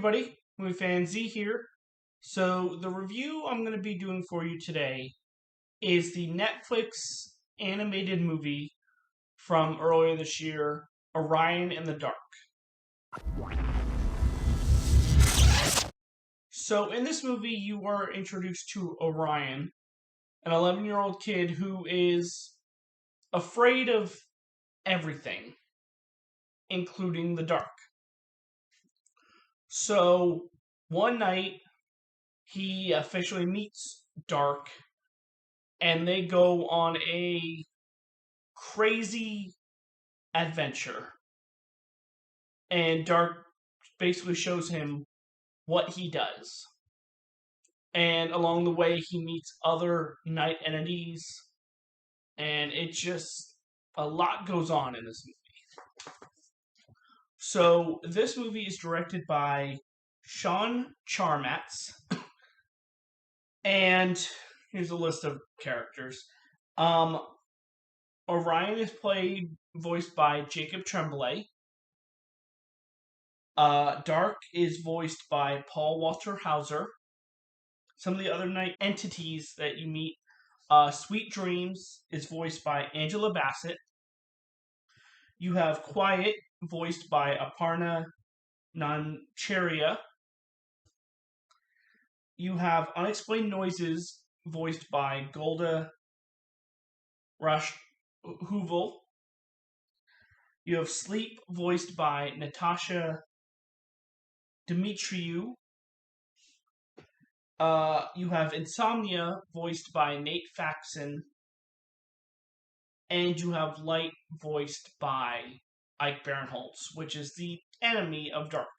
everybody, movie fan Z here. So the review I'm going to be doing for you today is the Netflix animated movie from earlier this year, Orion in the Dark. So in this movie, you are introduced to Orion, an 11-year-old kid who is afraid of everything, including the dark. So one night, he officially meets Dark, and they go on a crazy adventure. And Dark basically shows him what he does. And along the way, he meets other night entities, and it just a lot goes on in this movie. So this movie is directed by Sean Charmatz, and here's a list of characters. Orion is voiced by Jacob Tremblay. Dark is voiced by Paul Walter Hauser. Some of the other night entities that you meet, Sweet Dreams is voiced by Angela Bassett. You have Quiet, voiced by Aparna Nancherla. You have Unexplained Noises, voiced by Golda Hoovel. You have Sleep, voiced by Natasha Dimitriou. You have Insomnia, voiced by Nate Faxon. And you have Light, voiced by Ike Barinholtz, which is the enemy of Dark.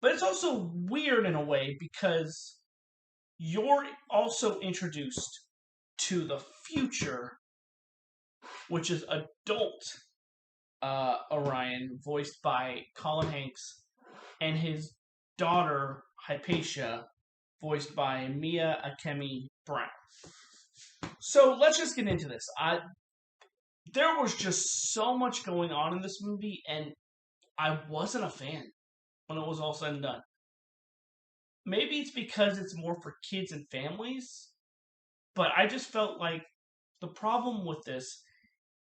But it's also weird in a way because you're also introduced to the future, which is adult Orion, voiced by Colin Hanks, and his daughter, Hypatia, voiced by Mia Akemi Brown. So let's just get into this. There was just so much going on in this movie, and I wasn't a fan when it was all said and done. Maybe it's because it's more for kids and families, but I just felt like the problem with this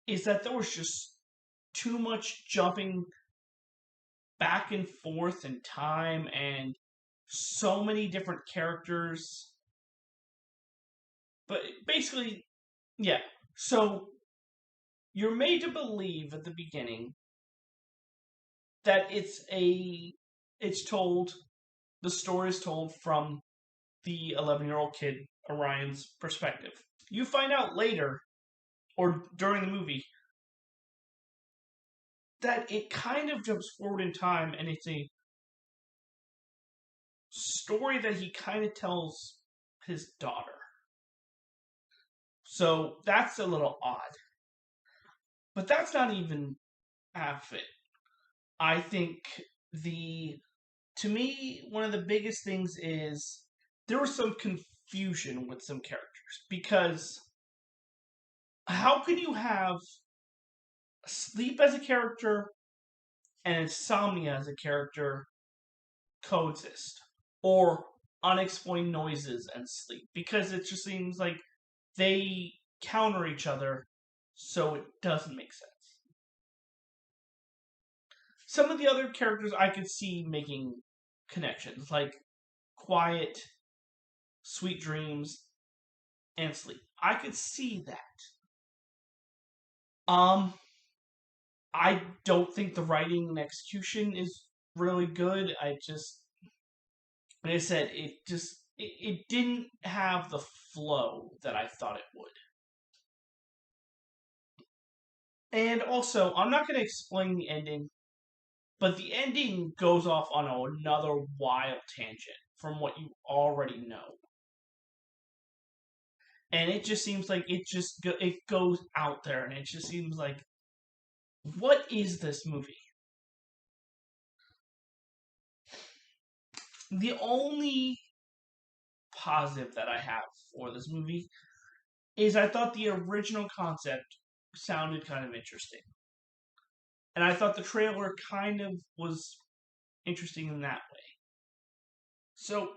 is that there was just too much jumping back and forth in time and so many different characters. But basically, yeah. So you're made to believe at the beginning that the story is told from the 11-year-old kid Orion's perspective. You find out later, or during the movie, that it kind of jumps forward in time, and it's a story that he kind of tells his daughter. So that's a little odd. But that's not even half it. I think to me, one of the biggest things is there was some confusion with some characters. Because how can you have Sleep as a character and Insomnia as a character coexist? Or Unexplained Noises and Sleep? Because it just seems like they counter each other, so it doesn't make sense. Some of the other characters I could see making connections, like Quiet, Sweet Dreams, and Sleep. I could see that. I don't think the writing and execution is really good. Like I said, it didn't have the flow that I thought it would. And also, I'm not going to explain the ending, but the ending goes off on another wild tangent from what you already know. And it just seems like it goes out there, and it just seems like, what is this movie? The only positive that I have for this movie is I thought the original concept sounded kind of interesting. And I thought the trailer kind of was interesting in that way. So,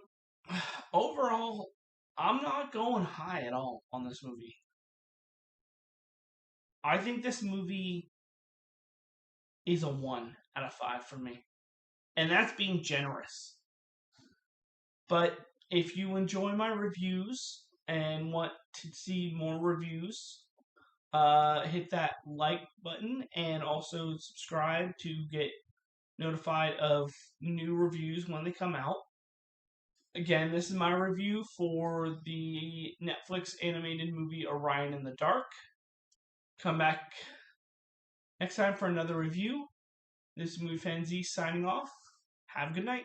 overall, I'm not going high at all on this movie. I think this movie is a 1 out of 5 for me. And that's being generous. But if you enjoy my reviews and want to see more reviews, hit that like button and also subscribe to get notified of new reviews when they come out. Again, this is my review for the Netflix animated movie Orion in the Dark. Come back next time for another review. This is Movie Fan Z signing off. Have a good night.